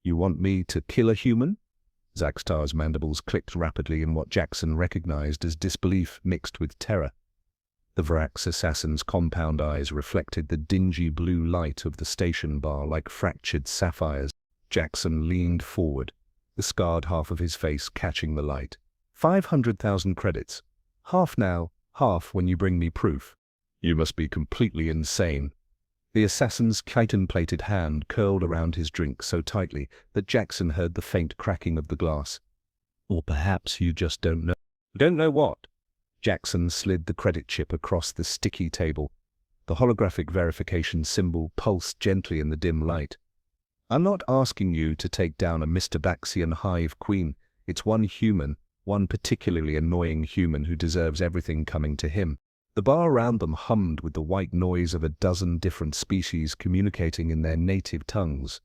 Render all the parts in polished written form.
You want me to kill a human? Zaxtar's mandibles clicked rapidly in what Jackson recognized as disbelief mixed with terror. The Vrax assassin's compound eyes reflected the dingy blue light of the station bar like fractured sapphires. Jackson leaned forward, the scarred half of his face catching the light. 500,000 credits. Half now, half when you bring me proof. You must be completely insane. The assassin's chitin-plated hand curled around his drink so tightly that Jackson heard the faint cracking of the glass. Or perhaps you just don't know. Don't know what? Jackson slid the credit chip across the sticky table. The holographic verification symbol pulsed gently in the dim light. I'm not asking you to take down a Mr. Baxian hive queen. It's one human, one particularly annoying human who deserves everything coming to him. The bar around them hummed with the white noise of a dozen different species communicating in their native tongues.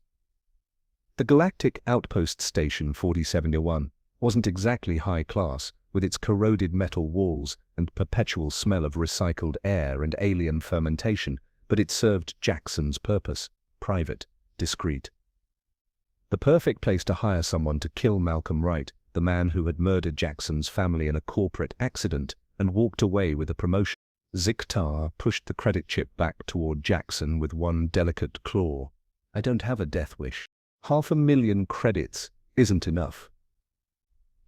The Galactic Outpost Station 4071 wasn't exactly high class, with its corroded metal walls and perpetual smell of recycled air and alien fermentation, but it served Jackson's purpose: private, discreet. The perfect place to hire someone to kill Malcolm Wright, the man who had murdered Jackson's family in a corporate accident and walked away with a promotion. Ziktar pushed the credit chip back toward Jackson with one delicate claw. I don't have a death wish. 500,000 credits isn't enough.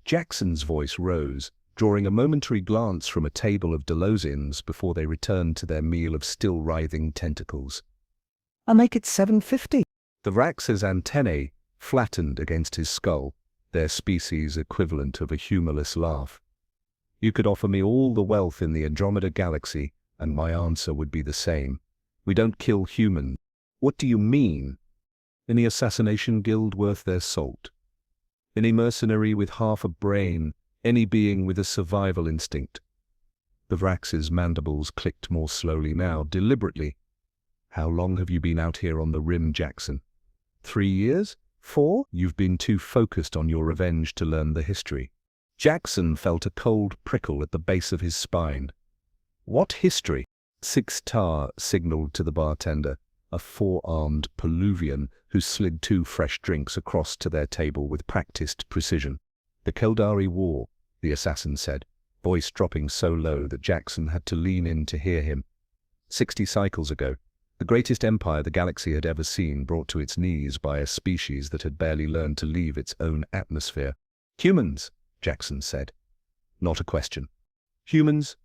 Jackson's voice rose, drawing a momentary glance from a table of Delosians before they returned to their meal of still writhing tentacles. I'll make it 750. The Vrax's antennae flattened against his skull, their species equivalent of a humorless laugh. You could offer me all the wealth in the Andromeda Galaxy, and my answer would be the same. We don't kill humans. What do you mean? Any assassination guild worth their salt? Any mercenary with half a brain, any being with a survival instinct? The Vrax's mandibles clicked more slowly now, deliberately. How long have you been out here on the rim, Jackson? 3 years? 4? You've been too focused on your revenge to learn the history. Jackson felt a cold prickle at the base of his spine. What history? Ziktar signaled to the bartender, a four-armed Peluvian who slid 2 fresh drinks across to their table with practiced precision. The HFY War, the assassin said, voice dropping so low that Jackson had to lean in to hear him. 60 cycles ago, the greatest empire the galaxy had ever seen, brought to its knees by a species that had barely learned to leave its own atmosphere. Humans, Jackson said. Not a question. Humans?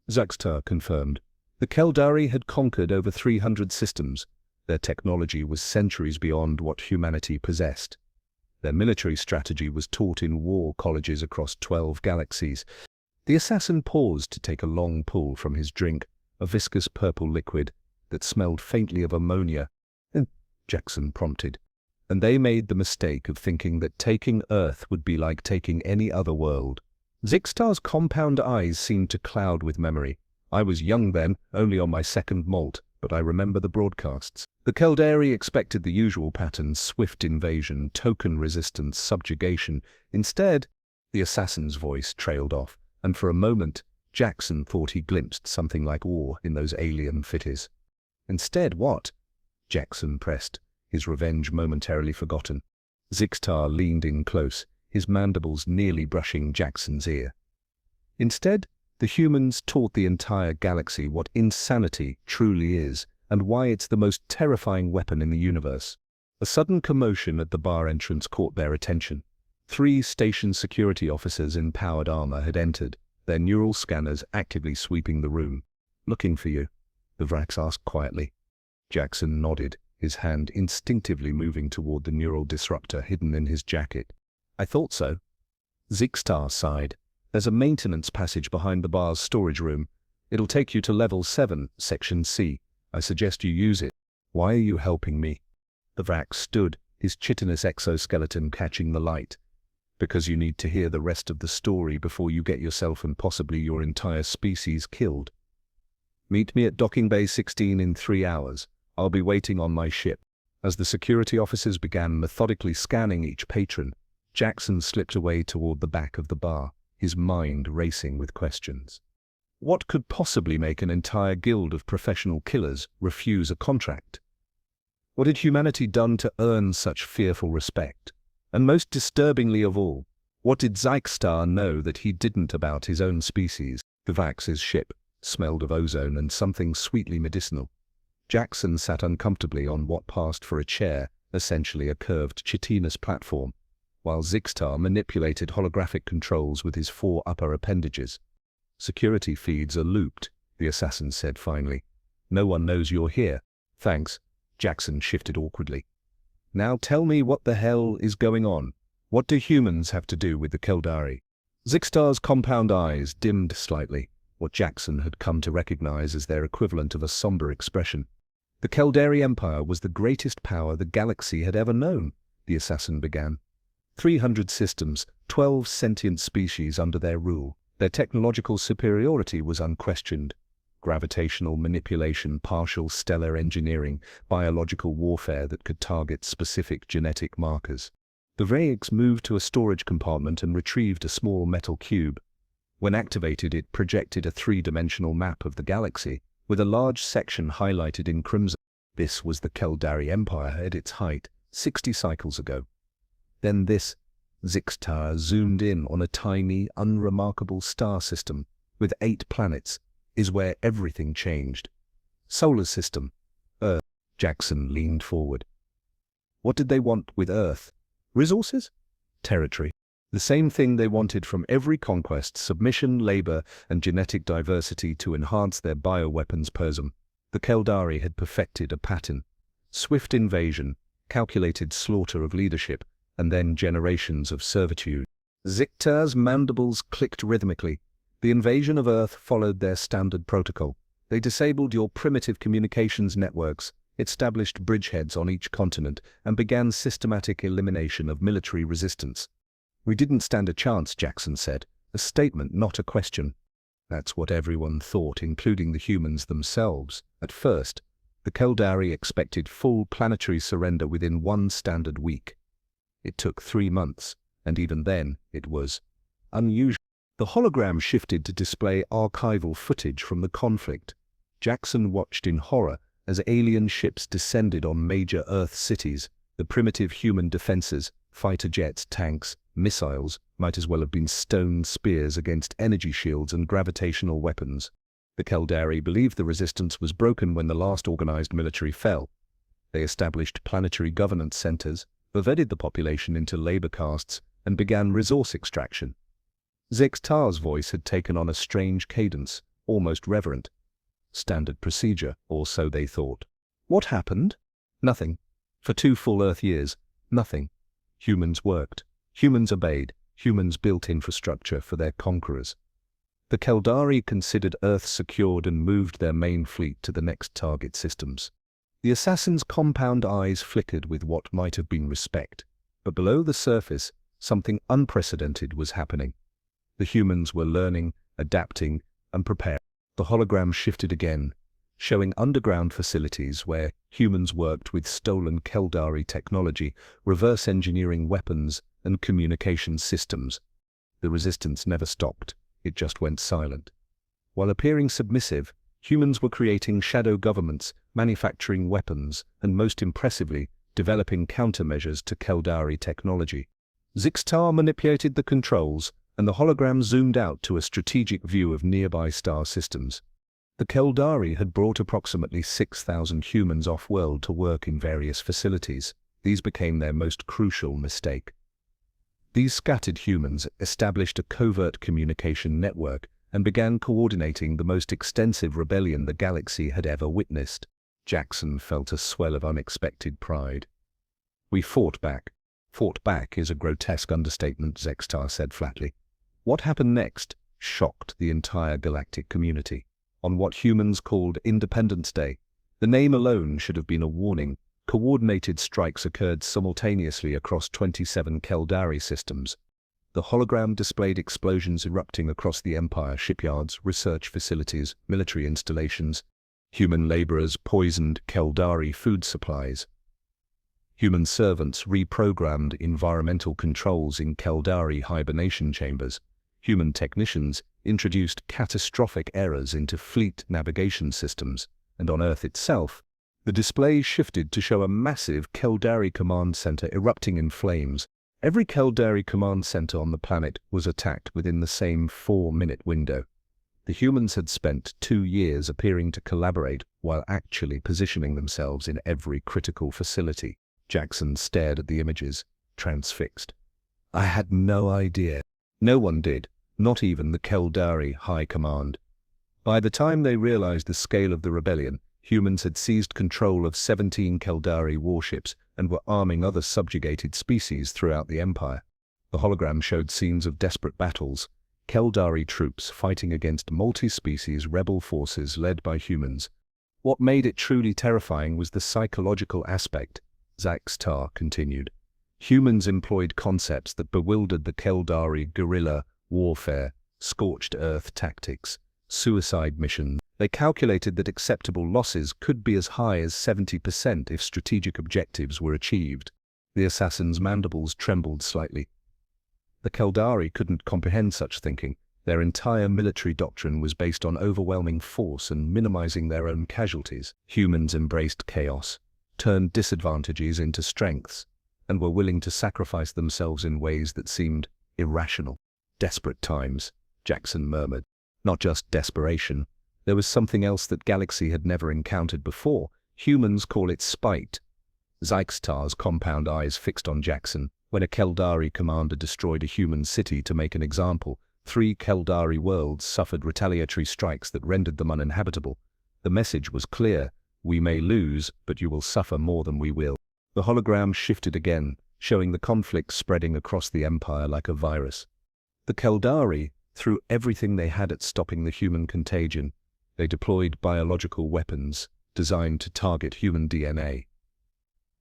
Ziktar confirmed. The HFY had conquered over 300 systems. Their technology was centuries beyond what humanity possessed. Their military strategy was taught in war colleges across 12 galaxies. The assassin paused to take a long pull from his drink, a viscous purple liquid that smelled faintly of ammonia. Jackson prompted. And they made the mistake of thinking that taking Earth would be like taking any other world. Ziktar's compound eyes seemed to cloud with memory. I was young then, only on my second malt, but I remember the broadcasts. The HFY expected the usual pattern: swift invasion, token resistance, subjugation. Instead, the assassin's voice trailed off, and for a moment, Jackson thought he glimpsed something like awe in those alien fitties. Instead what? Jackson pressed, his revenge momentarily forgotten. Ziktar leaned in close, his mandibles nearly brushing Jackson's ear. Instead, the humans taught the entire galaxy what insanity truly is, and why it's the most terrifying weapon in the universe. A sudden commotion at the bar entrance caught their attention. 3 station security officers in powered armor had entered, their neural scanners actively sweeping the room. Looking for you, the Vrax asked quietly. Jackson nodded, his hand instinctively moving toward the neural disruptor hidden in his jacket. I thought so. Ziktar sighed. There's a maintenance passage behind the bar's storage room. It'll take you to level 7, section C. I suggest you use it. Why are you helping me? The Vrax stood, his chitinous exoskeleton catching the light. Because you need to hear the rest of the story before you get yourself and possibly your entire species killed. Meet me at Docking Bay 16 in 3 hours. I'll be waiting on my ship. As the security officers began methodically scanning each patron, Jackson slipped away toward the back of the bar, his mind racing with questions. What could possibly make an entire guild of professional killers refuse a contract? What had humanity done to earn such fearful respect? And most disturbingly of all, what did Zykstar know that he didn't about his own species? The Vax's ship smelled of ozone and something sweetly medicinal. Jackson sat uncomfortably on what passed for a chair, essentially a curved chitinous platform, while Zykstar manipulated holographic controls with his 4 upper appendages. "Security feeds are looped," the assassin said finally. "No one knows you're here." "Thanks." Jackson shifted awkwardly. "Now tell me what the hell is going on. What do humans have to do with the Keldari?" Zykstar's compound eyes dimmed slightly, what Jackson had come to recognize as their equivalent of a somber expression. "The Keldari Empire was the greatest power the galaxy had ever known," the assassin began. 300 systems, 12 sentient species under their rule. Their technological superiority was unquestioned. Gravitational manipulation, partial stellar engineering, biological warfare that could target specific genetic markers. The Vax moved to a storage compartment and retrieved a small metal cube. When activated, it projected a 3-dimensional map of the galaxy, with a large section highlighted in crimson. This was the Keldari Empire at its height, 60 cycles ago. Then this, Zykstar zoomed in on a tiny, unremarkable star system with 8 planets, is where everything changed. Solar system, Earth. Jackson leaned forward. What did they want with Earth? Resources? Territory. The same thing they wanted from every conquest: submission, labor, and genetic diversity to enhance their bioweapons program. The Keldari had perfected a pattern: swift invasion, calculated slaughter of leadership, and then generations of servitude. Zykstar's mandibles clicked rhythmically. The invasion of Earth followed their standard protocol. They disabled your primitive communications networks, established bridgeheads on each continent, and began systematic elimination of military resistance. "We didn't stand a chance," Jackson said, a statement, not a question. That's what everyone thought, including the humans themselves. At first, the Keldari expected full planetary surrender within 1 standard week. It took 3 months, and even then, it was unusual. The hologram shifted to display archival footage from the conflict. Jackson watched in horror as alien ships descended on major Earth cities. The primitive human defenses, fighter jets, tanks, missiles, might as well have been stone spears against energy shields and gravitational weapons. The Keldari believed the resistance was broken when the last organized military fell. They established planetary governance centers, divided the population into labor castes, and began resource extraction. Zykstar's voice had taken on a strange cadence, almost reverent. Standard procedure, or so they thought. What happened? Nothing. For 2 full Earth years, nothing. Humans worked. Humans obeyed. Humans built infrastructure for their conquerors. The Keldari considered Earth secured and moved their main fleet to the next target systems. The assassin's compound eyes flickered with what might have been respect, but below the surface, something unprecedented was happening. The humans were learning, adapting, and preparing. The hologram shifted again, showing underground facilities where humans worked with stolen Keldari technology, reverse engineering weapons, and communication systems. The resistance never stopped, it just went silent. While appearing submissive, humans were creating shadow governments, manufacturing weapons, and most impressively, developing countermeasures to Keldari technology. Zykstar manipulated the controls, and the hologram zoomed out to a strategic view of nearby star systems. The Keldari had brought approximately 6,000 humans off-world to work in various facilities. These became their most crucial mistake. These scattered humans established a covert communication network and began coordinating the most extensive rebellion the galaxy had ever witnessed. Jackson felt a swell of unexpected pride. "We fought back." "Fought back" is a grotesque understatement, Zykstar said flatly. What happened next shocked the entire galactic community. On what humans called Independence Day, the name alone should have been a warning. Coordinated strikes occurred simultaneously across 27 Keldari systems. The hologram displayed explosions erupting across the Empire: shipyards, research facilities, military installations. Human laborers poisoned Keldari food supplies. Human servants reprogrammed environmental controls in Keldari hibernation chambers. Human technicians introduced catastrophic errors into fleet navigation systems. And on Earth itself, The display shifted to show a massive Caldari command center erupting in flames. Every Caldari command center on the planet was attacked within the same 4-minute window. The humans had spent 2 years appearing to collaborate while actually positioning themselves in every critical facility. Jackson stared at the images, transfixed. I had no idea. No one did, not even the Caldari High Command. By the time they realized the scale of the rebellion, humans had seized control of 17 Caldari warships and were arming other subjugated species throughout the Empire. The hologram showed scenes of desperate battles, Caldari troops fighting against multi-species rebel forces led by humans. What made it truly terrifying was the psychological aspect, Zaxtar continued. Humans employed concepts that bewildered the Caldari: guerrilla warfare, scorched earth tactics, suicide missions. They calculated that acceptable losses could be as high as 70% if strategic objectives were achieved. The assassin's mandibles trembled slightly. The Caldari couldn't comprehend such thinking. Their entire military doctrine was based on overwhelming force and minimizing their own casualties. Humans embraced chaos, turned disadvantages into strengths, and were willing to sacrifice themselves in ways that seemed irrational. Desperate times, Jackson murmured. Not just desperation. There was something else that Galaxy had never encountered before. Humans call it spite. Zaxtar's compound eyes fixed on Jackson. When a Caldari commander destroyed a human city to make an example, 3 Caldari worlds suffered retaliatory strikes that rendered them uninhabitable. The message was clear: we may lose, but you will suffer more than we will. The hologram shifted again, showing the conflict spreading across the Empire like a virus. The Caldari threw everything they had at stopping the human contagion. They deployed biological weapons designed to target human DNA.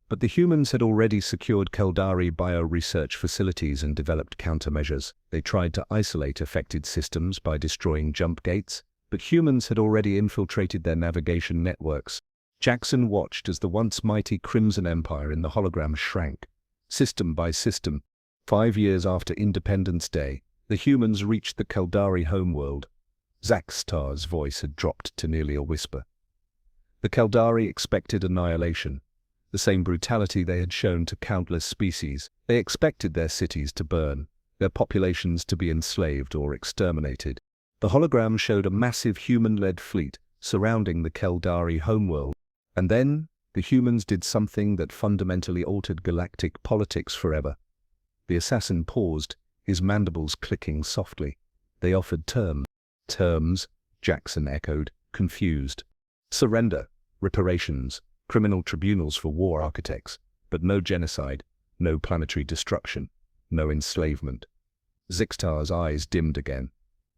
But the humans had already secured Caldari bio-research facilities and developed countermeasures. They tried to isolate affected systems by destroying jump gates, but humans had already infiltrated their navigation networks. Jackson watched as the once mighty Crimson Empire in the hologram shrank, system by system. 5 years after Independence Day, the humans reached the Caldari homeworld. Zaxtar's voice had dropped to nearly a whisper. The Caldari expected annihilation. The same brutality they had shown to countless species. They expected their cities to burn, their populations to be enslaved or exterminated. The hologram showed a massive human-led fleet surrounding the Caldari homeworld. And then, the humans did something that fundamentally altered galactic politics forever. The assassin paused, his mandibles clicking softly. They offered terms. Terms, Jackson echoed, confused. Surrender, reparations, criminal tribunals for war architects, but no genocide, no planetary destruction, no enslavement. Zixtar's eyes dimmed again.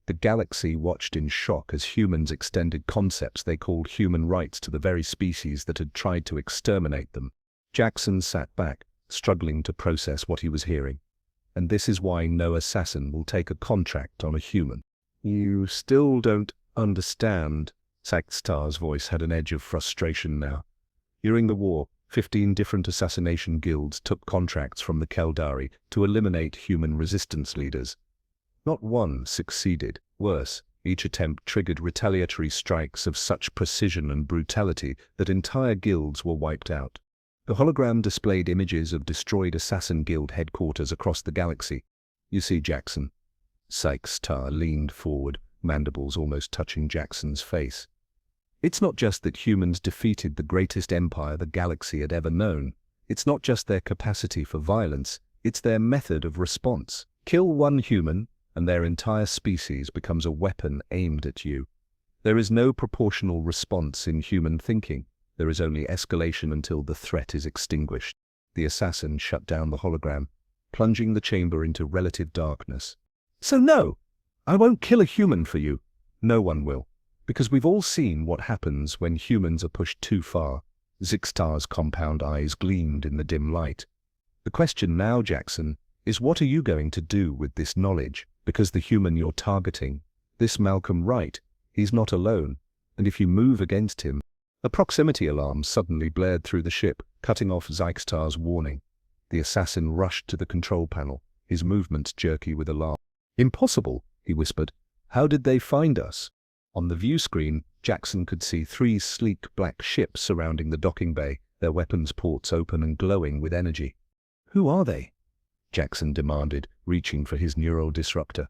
The galaxy watched in shock as humans extended concepts they called human rights to the very species that had tried to exterminate them. Jackson sat back, struggling to process what he was hearing. And this is why no assassin will take a contract on a human. You still don't understand. Zixtar's voice had an edge of frustration now. During the war, 15 different assassination guilds took contracts from the Caldari to eliminate human resistance leaders. Not one succeeded. Worse, each attempt triggered retaliatory strikes of such precision and brutality that entire guilds were wiped out. The hologram displayed images of destroyed assassin guild headquarters across the galaxy. You see, Jackson. Zixtar leaned forward, mandibles almost touching Jackson's face. It's not just that humans defeated the greatest empire the galaxy had ever known. It's not just their capacity for violence, it's their method of response. Kill one human, and their entire species becomes a weapon aimed at you. There is no proportional response in human thinking. There is only escalation until the threat is extinguished. The assassin shut down the hologram, plunging the chamber into relative darkness. So no, I won't kill a human for you. No one will. Because we've all seen what happens when humans are pushed too far. Zixtar's compound eyes gleamed in the dim light. The question now, Jackson, is what are you going to do with this knowledge? Because the human you're targeting, this Malcolm Wright, he's not alone, and if you move against him... A proximity alarm suddenly blared through the ship, cutting off Zixtar's warning. The assassin rushed to the control panel, his movements jerky with alarm. Impossible, he whispered. How did they find us? On the view screen, Jackson could see 3 sleek black ships surrounding the docking bay, their weapons ports open and glowing with energy. "Who are they?" Jackson demanded, reaching for his neural disruptor.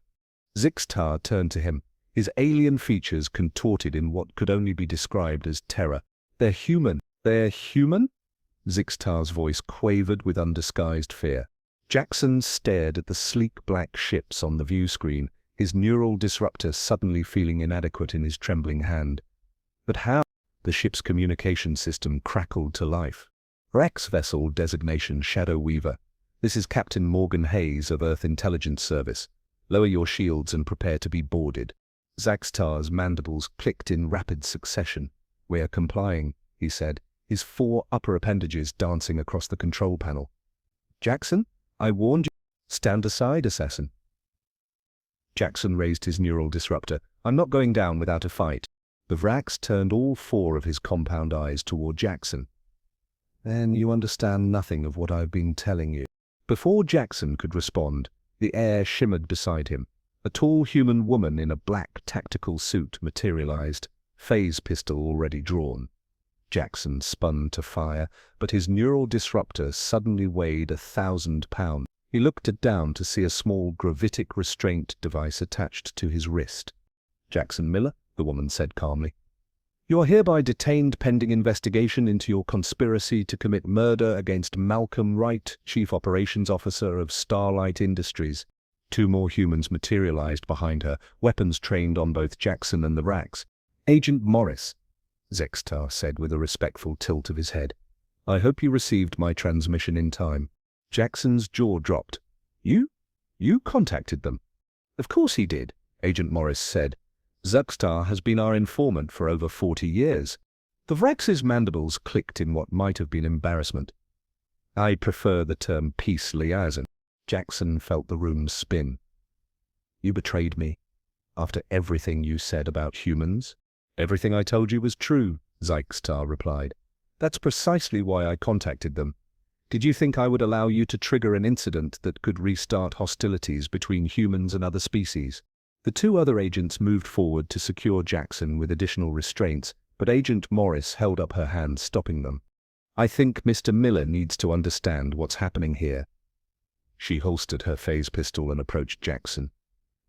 Zixtar turned to him, his alien features contorted in what could only be described as terror. "They're human." "They're human?" Zixtar's voice quavered with undisguised fear. Jackson stared at the sleek black ships on the view screen, his neural disruptor suddenly feeling inadequate in his trembling hand. "But how?" The ship's communication system crackled to life. "Rex vessel designation Shadow Weaver. This is Captain Morgan Hayes of Earth Intelligence Service. Lower your shields and prepare to be boarded." Zixtar's mandibles clicked in rapid succession. "We are complying," he said, his 4 upper appendages dancing across the control panel. "Jackson, I warned you." "Stand aside, assassin." Jackson raised his neural disruptor. "I'm not going down without a fight." The Vrax turned all 4 of his compound eyes toward Jackson. "Then you understand nothing of what I've been telling you." Before Jackson could respond, the air shimmered beside him. A tall human woman in a black tactical suit materialized, phase pistol already drawn. Jackson spun to fire, but his neural disruptor suddenly weighed 1,000 pounds. He looked down to see a small gravitic restraint device attached to his wrist. "Jackson Miller," the woman said calmly, "you are hereby detained pending investigation into your conspiracy to commit murder against Malcolm Wright, Chief Operations Officer of Starlight Industries." 2 more humans materialized behind her, weapons trained on both Jackson and the Vrax. "Agent Morris," Zixtar said with a respectful tilt of his head. "I hope you received my transmission in time." Jackson's jaw dropped. You contacted them?" "Of course he did," Agent Morris said. "Zixtar has been our informant for over 40 years. The Vrax's mandibles clicked in what might have been embarrassment. "I prefer the term peace liaison." Jackson felt the room spin. "You betrayed me. After everything you said about humans?" "Everything I told you was true," Zixtar replied. "That's precisely why I contacted them. Did you think I would allow you to trigger an incident that could restart hostilities between humans and other species?" The 2 other agents moved forward to secure Jackson with additional restraints, but Agent Morris held up her hand, stopping them. "I think Mr. Miller needs to understand what's happening here." She holstered her phase pistol and approached Jackson.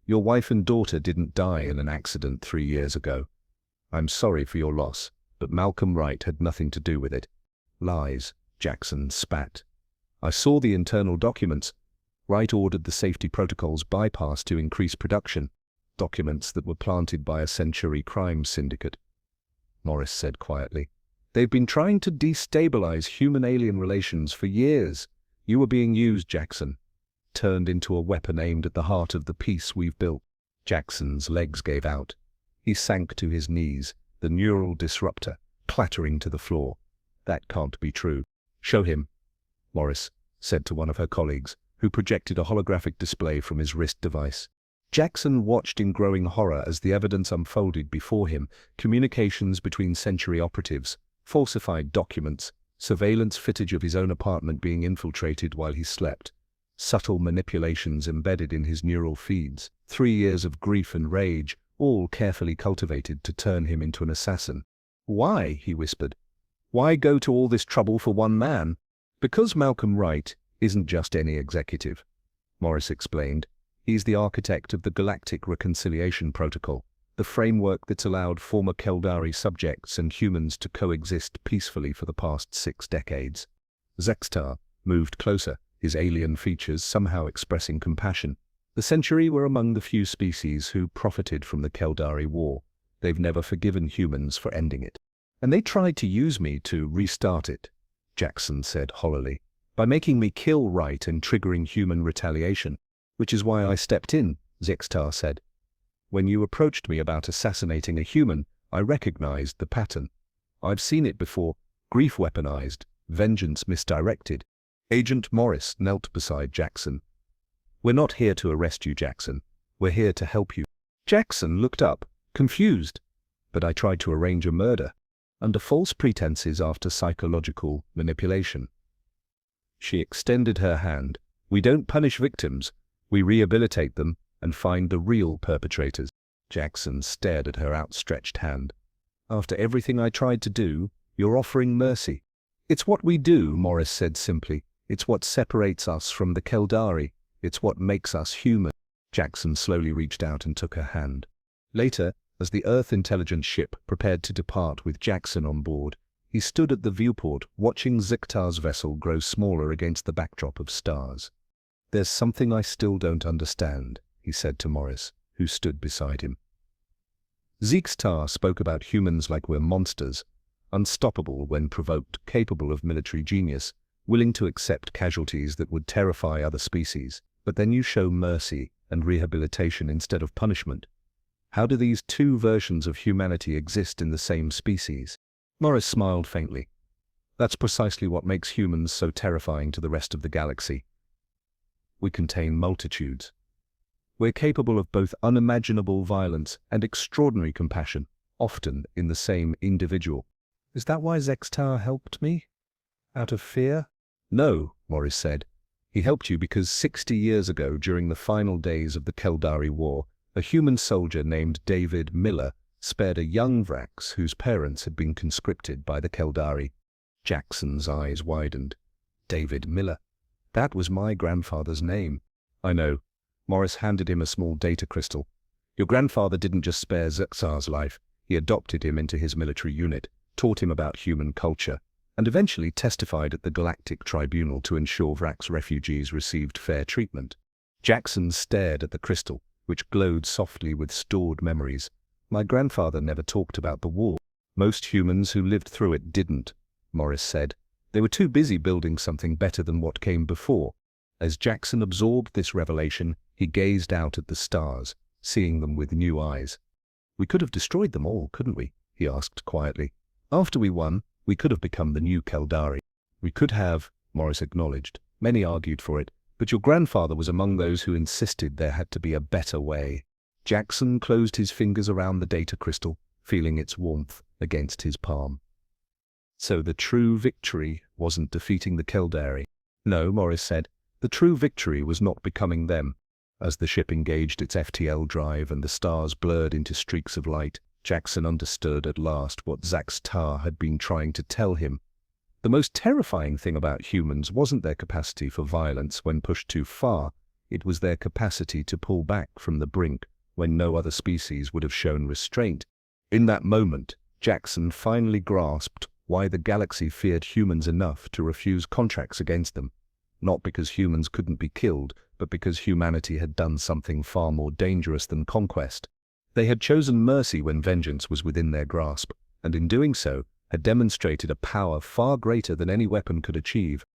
"Your wife and daughter didn't die in an accident 3 years ago. I'm sorry for your loss, but Malcolm Wright had nothing to do with it." "Lies," Jackson spat. "I saw the internal documents. Wright ordered the safety protocols bypassed to increase production. Documents that were planted by a century crime syndicate," Morris said quietly. "They've been trying to destabilize human-alien relations for years. You were being used, Jackson. Turned into a weapon aimed at the heart of the peace we've built." Jackson's legs gave out. He sank to his knees, the neural disruptor clattering to the floor. "That can't be true." "Show him," Morris said to one of her colleagues, who projected a holographic display from his wrist device. Jackson watched in growing horror as the evidence unfolded before him: communications between Century operatives, falsified documents, surveillance footage of his own apartment being infiltrated while he slept, subtle manipulations embedded in his neural feeds, 3 years of grief and rage, all carefully cultivated to turn him into an assassin. "Why?" he whispered. "Why go to all this trouble for one man?" "Because Malcolm Wright isn't just any executive," Morris explained. "He's the architect of the Galactic Reconciliation Protocol, the framework that's allowed former Keldari subjects and humans to coexist peacefully for the past 6 decades. Zixtar moved closer, his alien features somehow expressing compassion. "The Century were among the few species who profited from the Keldari War. They've never forgiven humans for ending it. And they tried to use me to restart it," Jackson said hollowly, "by making me kill Wright and triggering human retaliation. Which is why I stepped in," Zixtar said. "When you approached me about assassinating a human, I recognized the pattern. I've seen it before: grief weaponized, vengeance misdirected." Agent Morris knelt beside Jackson. "We're not here to arrest you, Jackson. We're here to help you." Jackson looked up, confused. "But I tried to arrange a murder, under false pretenses after psychological manipulation." She extended her hand. "We don't punish victims. We rehabilitate them and find the real perpetrators." Jackson stared at her outstretched hand. After everything I tried to do, you're offering mercy. It's what we do, Morris said simply. It's what separates us from the Keldari. It's what makes us human. Jackson slowly reached out and took her hand. Later, as the Earth intelligence ship prepared to depart with Jackson on board, he stood at the viewport watching Ziktar's vessel grow smaller against the backdrop of stars. "There's something I still don't understand," he said to Morris, who stood beside him. Ziktar spoke about humans like we're monsters, unstoppable when provoked, capable of military genius, willing to accept casualties that would terrify other species. But then you show mercy and rehabilitation instead of punishment. How do these two versions of humanity exist in the same species? Morris smiled faintly. That's precisely what makes humans so terrifying to the rest of the galaxy. We contain multitudes. We're capable of both unimaginable violence and extraordinary compassion, often in the same individual. Is that why Zextar helped me? Out of fear? No, Morris said. He helped you because 60 years ago, during the final days of the Keldari War, a human soldier named David Miller spared a young Vrax whose parents had been conscripted by the Keldari. Jackson's eyes widened. David Miller. That was my grandfather's name. I know. Morris handed him a small data crystal. Your grandfather didn't just spare Zexar's life, he adopted him into his military unit, taught him about human culture, and eventually testified at the Galactic Tribunal to ensure Vrax refugees received fair treatment. Jackson stared at the crystal, which glowed softly with stored memories. My grandfather never talked about the war. Most humans who lived through it didn't, Morris said. They were too busy building something better than what came before. As Jackson absorbed this revelation, he gazed out at the stars, seeing them with new eyes. We could have destroyed them all, couldn't we? He asked quietly. After we won, we could have become the new Keldari. We could have, Morris acknowledged. Many argued for it, but your grandfather was among those who insisted there had to be a better way. Jackson closed his fingers around the data crystal, feeling its warmth against his palm. So the true victory wasn't defeating the Keldari. No, Morris said. The true victory was not becoming them. As the ship engaged its FTL drive and the stars blurred into streaks of light, Jackson understood at last what Zextar had been trying to tell him. The most terrifying thing about humans wasn't their capacity for violence when pushed too far, it was their capacity to pull back from the brink when no other species would have shown restraint. In that moment, Jackson finally grasped why the galaxy feared humans enough to refuse contracts against them. Not because humans couldn't be killed, but because humanity had done something far more dangerous than conquest. They had chosen mercy when vengeance was within their grasp, and in doing so, had demonstrated a power far greater than any weapon could achieve.